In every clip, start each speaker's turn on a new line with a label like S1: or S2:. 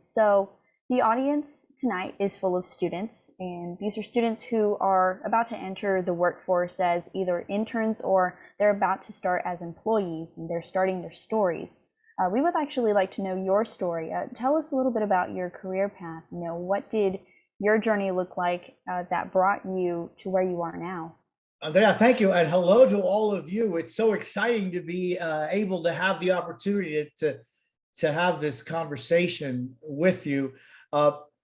S1: So the audience tonight is full of students, and these are students who are about to enter the workforce as either interns or they're about to start as employees, and they're starting their stories. We would actually like to know your story. Tell us a little bit about your career path. What did your journey look like that brought you to where you are now?
S2: Andrea, thank you, and hello to all of you. It's so exciting to be able to have the opportunity to have this conversation with you.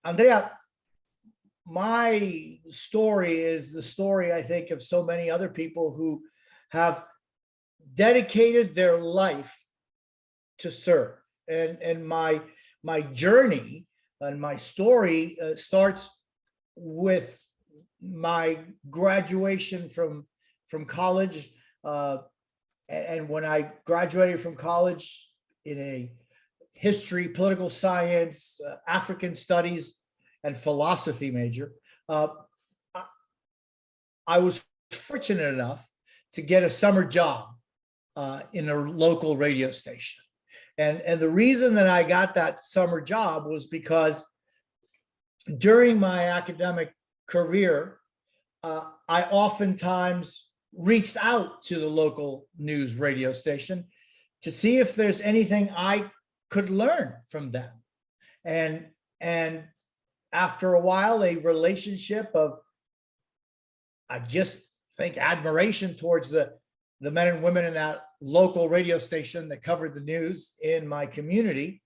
S2: Andrea, my story is the story, I think, of so many other people who have dedicated their life to serve. And my journey and my story starts with my graduation from college. And when I graduated from college in a history, political science, African studies, and philosophy major, I was fortunate enough to get a summer job in a local radio station. And the reason that I got that summer job was because during my academic career, I oftentimes reached out to the local news radio station to see if there's anything I could learn from them. And after a while, a relationship of, I just think, admiration towards the men and women in that local radio station that covered the news in my community.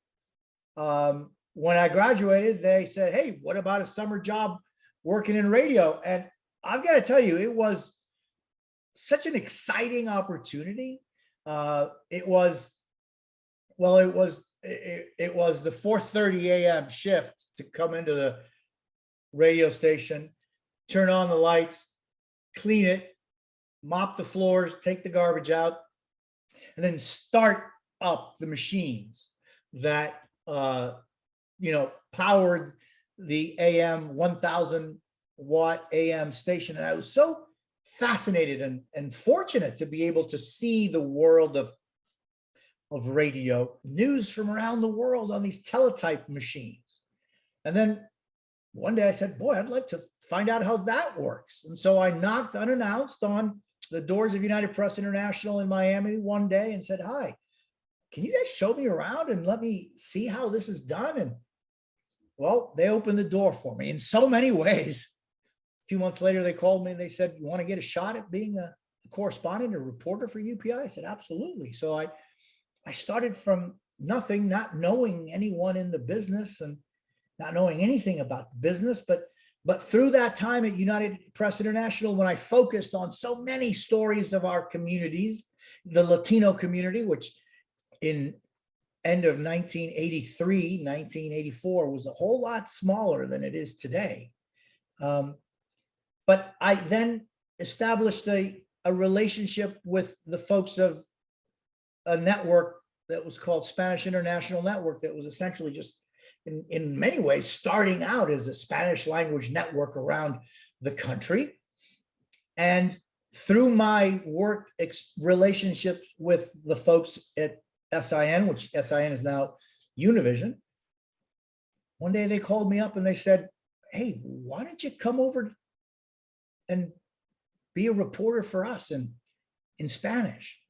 S2: When I graduated, they said, "Hey, what about a summer job working in radio?" And I've got to tell you, it was such an exciting opportunity. It was the 4:30 a.m. shift to come into the radio station, turn on the lights, clean it, mop the floors, take the garbage out, and then start up the machines that powered the AM 1,000 watt AM station. And I was so fascinated and fortunate to be able to see the world of radio, news from around the world on these teletype machines. And then one day I said, boy, I'd like to find out how that works. And so I knocked unannounced on the doors of United Press International in Miami one day and said, "Hi, can you guys show me around and let me see how this is done?" And well, they opened the door for me in so many ways. A few months later, they called me and they said, "You want to get a shot at being a correspondent, a reporter for UPI?" I said, "Absolutely." So I started from nothing, not knowing anyone in the business and not knowing anything about the business, but through that time at United Press International, when I focused on so many stories of our communities, the Latino community, which in end of 1983, 1984 was a whole lot smaller than it is today. But I then established a relationship with the folks of a network that was called Spanish International Network, that was essentially just in many ways starting out as a Spanish language network around the country. And through my work relationships with the folks at SIN, which SIN is now Univision, one day they called me up and they said, "Hey, why don't you come over and be a reporter for us in Spanish?"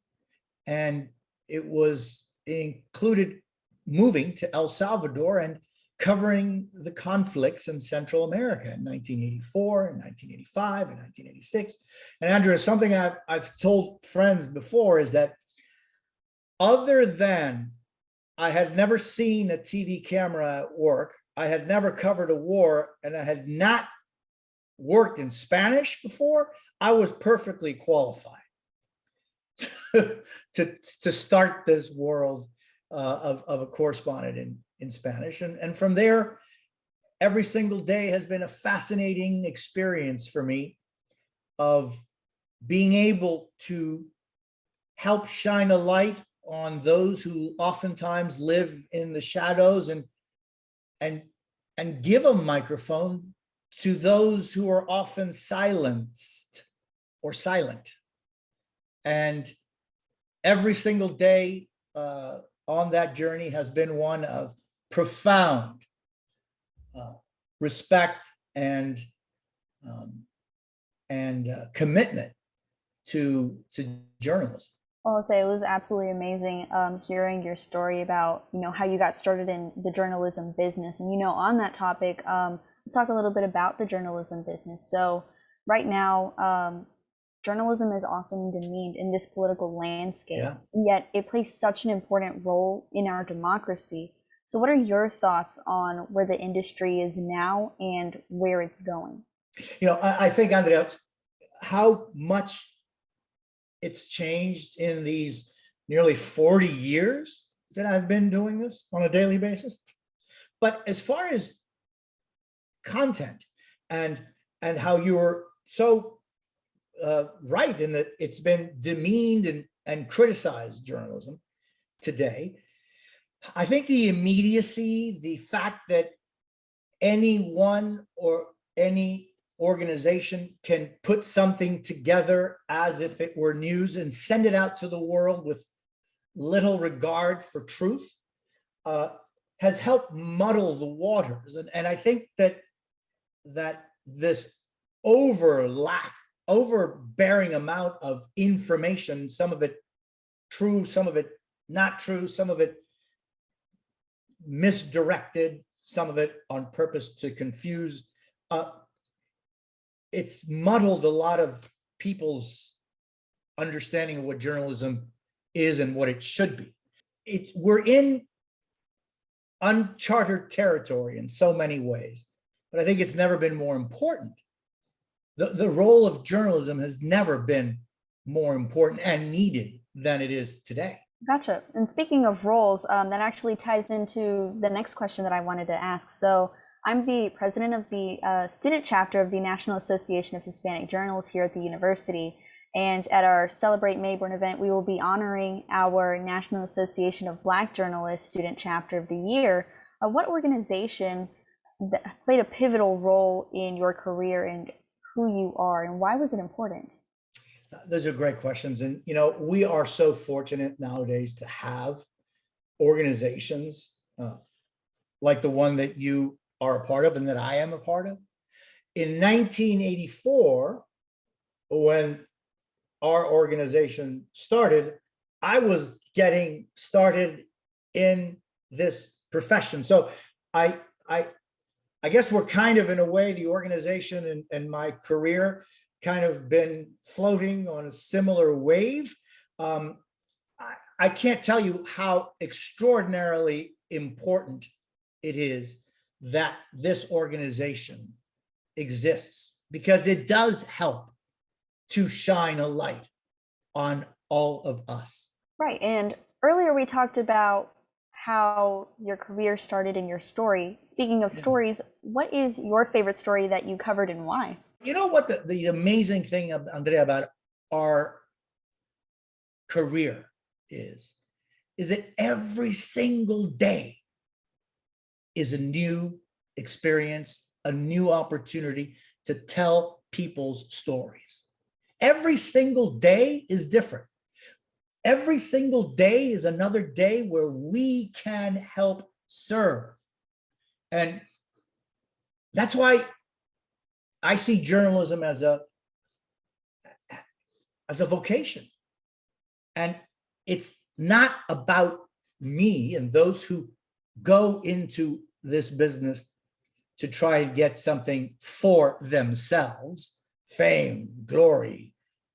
S2: And it included moving to El Salvador and covering the conflicts in Central America in 1984 and 1985 and 1986. And Andrew, something I've told friends before is that other than I had never seen a TV camera at work, I had never covered a war, and I had not worked in Spanish before, I was perfectly qualified to start this world of a correspondent in Spanish. And from there, every single day has been a fascinating experience for me of being able to help shine a light on those who oftentimes live in the shadows and give a microphone to those who are often silenced or silent. And every single day on that journey has been one of profound respect and commitment to journalism.
S1: Well, I'll say it was absolutely amazing hearing your story about, how you got started in the journalism business. And, on that topic, let's talk a little bit about the journalism business. So right now, journalism is often demeaned in this political landscape, yet it plays such an important role in our democracy. So what are your thoughts on where the industry is now and where it's going?
S2: I think, Andrea, how much it's changed in these nearly 40 years that I've been doing this on a daily basis. But as far as content and how you're so right in that it's been demeaned and criticized journalism today, I think the immediacy, the fact that anyone or any organization can put something together as if it were news and send it out to the world with little regard for truth has helped muddle the waters. And I think that this overbearing amount of information, some of it true, some of it not true, some of it misdirected, some of it on purpose to confuse, it's muddled a lot of people's understanding of what journalism is and what it should be. We're in uncharted territory in so many ways, but I think it's never been more important. The role of journalism has never been more important and needed than it is today.
S1: Gotcha. And speaking of roles, that actually ties into the next question that I wanted to ask. So I'm the president of the student chapter of the National Association of Hispanic Journalists here at the university. And at our Celebrate Mayborn event, we will be honoring our National Association of Black Journalists student chapter of the year. What organization played a pivotal role in your career and who you are, and why was it important?
S2: Those are great questions. And, we are so fortunate nowadays to have organizations like the one that you are a part of and that I am a part of. In 1984, when our organization started, I was getting started in this profession. So I guess we're kind of, in a way, the organization and my career kind of been floating on a similar wave. I can't tell you how extraordinarily important it is that this organization exists, because it does help to shine a light on all of us.
S1: Right. And earlier we talked about how your career started in your story. Speaking of stories, what is your favorite story that you covered and why?
S2: You know what the amazing thing, Andrea, about our career is that every single day is a new experience, a new opportunity to tell people's stories. Every single day is different. Every single day is another day where we can help serve. And that's why I see journalism as a vocation. And it's not about me and those who go into this business to try and get something for themselves, fame, glory,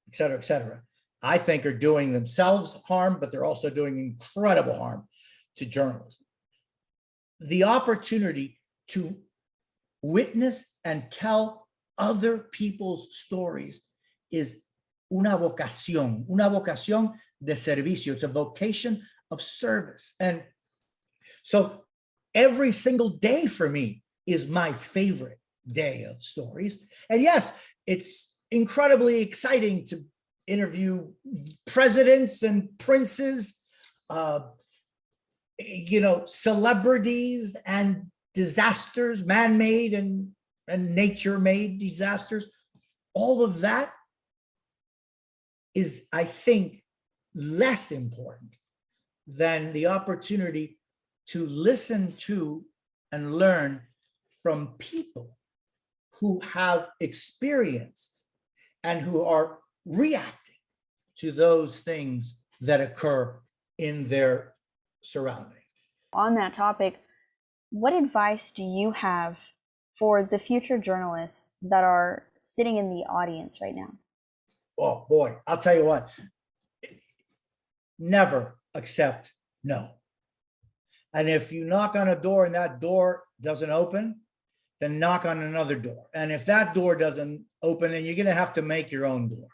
S2: et cetera, et cetera. I think are doing themselves harm, but they're also doing incredible harm to journalism. The opportunity to witness and tell other people's stories is una vocación de servicio. It's a vocation of service. And so every single day for me is my favorite day of stories. And yes, it's incredibly exciting to interview presidents and princes, celebrities and disasters, man-made and nature-made disasters. All of that is, I think, less important than the opportunity to listen to and learn from people who have experienced and who are reacting to those things that occur in their surroundings.
S1: On that topic, what advice do you have for the future journalists that are sitting in the audience right now?
S2: Oh boy, I'll tell you what, never accept no. And if you knock on a door and that door doesn't open, then knock on another door. And if that door doesn't open, then you're going to have to make your own door.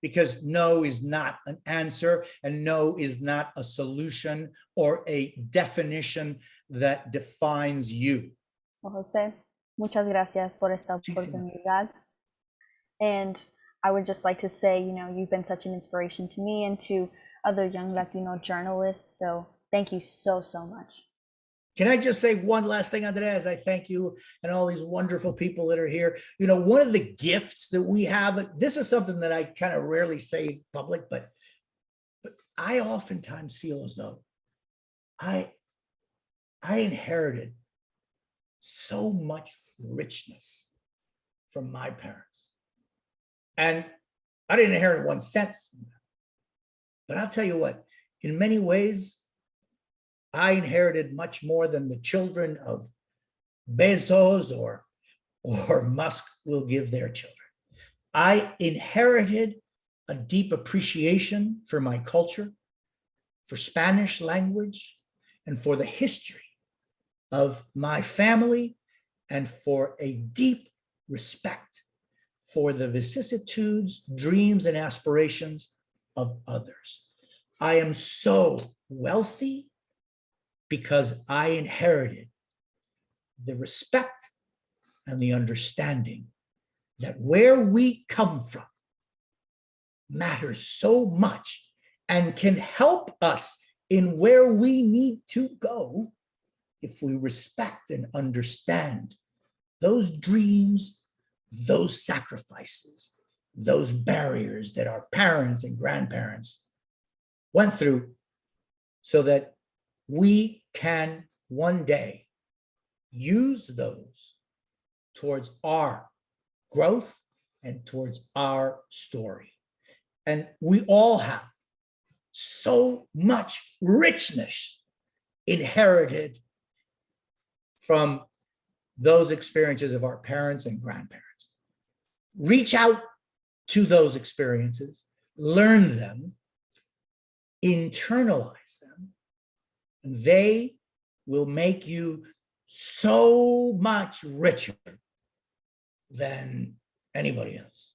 S2: Because no is not an answer, and no is not a solution or a definition that defines you.
S1: Well, Jose, muchas gracias por esta oportunidad. And I would just like to say, you know, you've been such an inspiration to me and to other young Latino journalists. So thank you so, so much.
S2: Can I just say one last thing, Andrea, as I thank you and all these wonderful people that are here. You know, one of the gifts that we have, this is something that I kind of rarely say in public, but I oftentimes feel as though I inherited so much richness from my parents. And I didn't inherit 1 cent from them. But I'll tell you what, in many ways, I inherited much more than the children of Bezos or Musk will give their children. I inherited a deep appreciation for my culture, for Spanish language, and for the history of my family, and for a deep respect for the vicissitudes, dreams, and aspirations of others. I am so wealthy because I inherited the respect and the understanding that where we come from matters so much and can help us in where we need to go if we respect and understand those dreams, those sacrifices, those barriers that our parents and grandparents went through so that we can one day use those towards our growth and towards our story. And we all have so much richness inherited from those experiences of our parents and grandparents. Reach out to those experiences, learn them, internalize them, and they will make you so much richer than anybody else.